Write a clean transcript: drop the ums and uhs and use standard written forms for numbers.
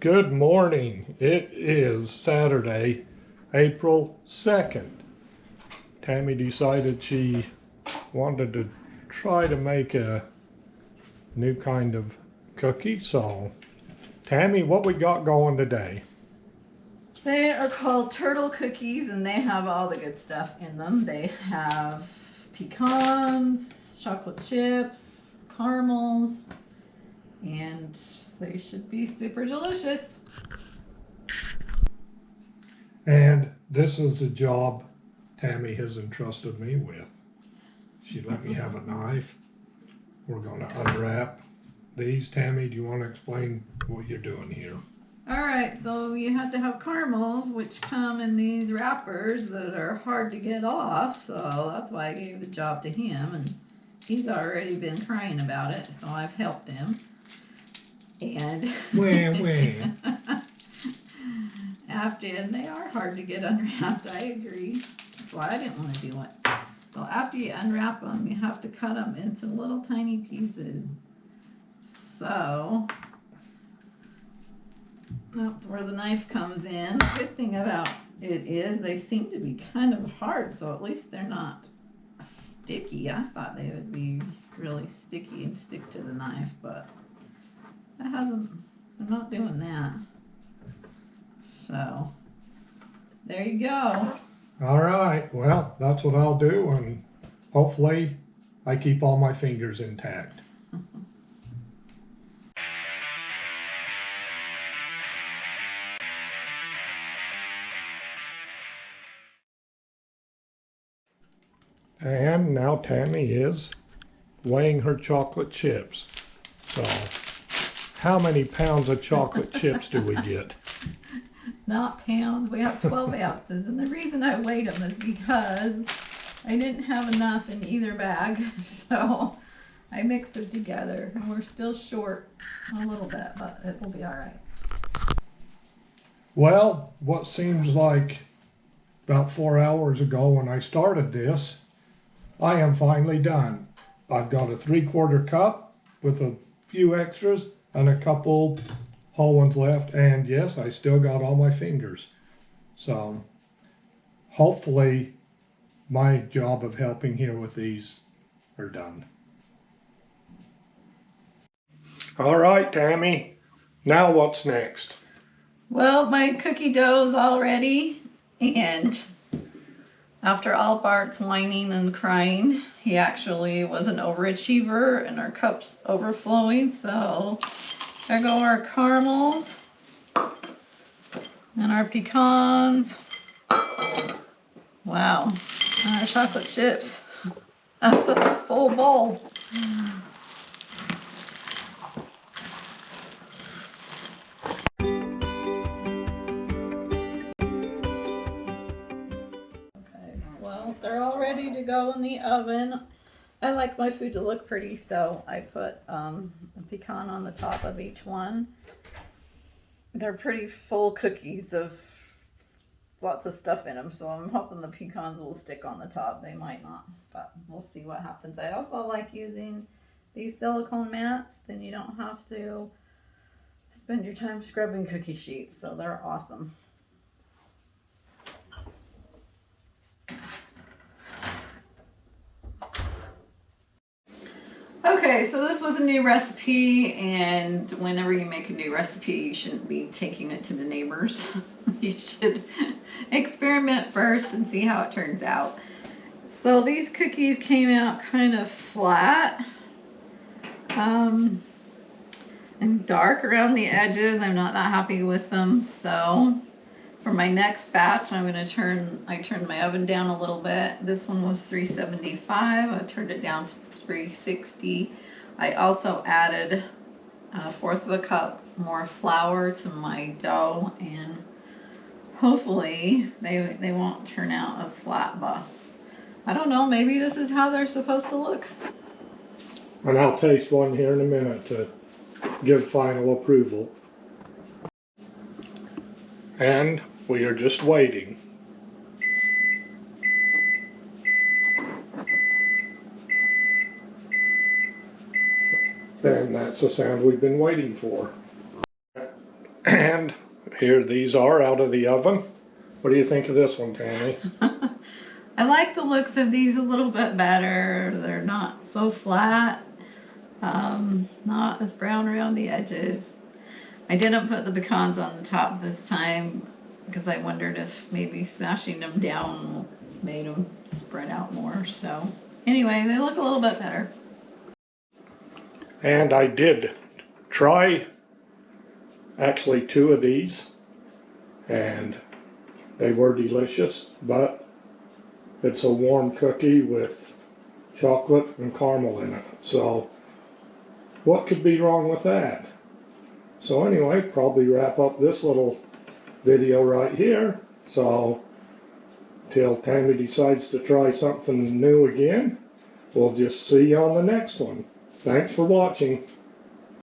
Good morning. It is Saturday, April 2nd. Tammie decided she wanted to try to make a new kind of cookie. So, Tammie, what we got going today? They are called turtle cookies and they have all the good stuff in them. They have pecans, chocolate chips, caramels, and they should be super delicious. And this is a job Tammie has entrusted me with. She let me have a knife. We're going to unwrap these. Tammie, do you want to explain what you're doing here? Alright, so you have to have caramels, which come in these wrappers that are hard to get off, so that's why I gave the job to him, and he's already been crying about it, so I've helped him. And and they are hard to get unwrapped, I agree. That's why I didn't want to do it. So after you unwrap them, you have to cut them into little tiny pieces. So that's where the knife comes in. The good thing about it is they seem to be kind of hard, so at least they're not sticky. I thought they would be really sticky and stick to the knife, but they're not doing that. So there you go. All right, well, that's what I'll do, and hopefully I keep all my fingers intact. And now Tammie is weighing her chocolate chips. So, how many pounds of chocolate chips do we get? Not pounds, we have 12 ounces. And the reason I weighed them is because I didn't have enough in either bag. So I mixed them together. And we're still short a little bit, but it will be all right. Well, what seems like about 4 hours ago when I started this, I am finally done. I've got a 3/4 cup with a few extras and a couple whole ones left, and yes, I still got all my fingers. So hopefully my job of helping here with these are done. All right, Tammie, now what's next? Well, my cookie dough's all ready, and after all Bart's whining and crying, he actually was an overachiever and our cup's overflowing, so there go our caramels and our pecans. Wow, and our chocolate chips. That's a full bowl. Okay, well, they're all ready to go in the oven. I like my food to look pretty, so I put a pecan on the top of each one. They're pretty full cookies of lots of stuff in them, so I'm hoping the pecans will stick on the top. They might not, but we'll see what happens. I also like using these silicone mats, then you don't have to spend your time scrubbing cookie sheets, so they're awesome. Okay, so this was a new recipe, and whenever you make a new recipe, you shouldn't be taking it to the neighbors. You should experiment first and see how it turns out. So these cookies came out kind of flat and dark around the edges. I'm not that happy with them, so for my next batch, I turned my oven down a little bit. This one was 375. I turned it down to 360. I also added 1/4 of a cup more flour to my dough, and hopefully they won't turn out as flat, but I don't know, maybe this is how they're supposed to look. And I'll taste one here in a minute to give final approval. And we are just waiting. And that's the sound we've been waiting for. And here these are out of the oven. What do you think of this one, Tammie? I like the looks of these a little bit better. They're not so flat, not as brown around the edges. I didn't put the pecans on the top this time because I wondered if maybe smashing them down made them spread out more. So anyway, they look a little bit better. And I did try actually 2 of these, and they were delicious, but it's a warm cookie with chocolate and caramel in it. So what could be wrong with that? So anyway, probably wrap up this little video right here. So till Tammie decides to try something new again, we'll just see you on the next one. Thanks for watching.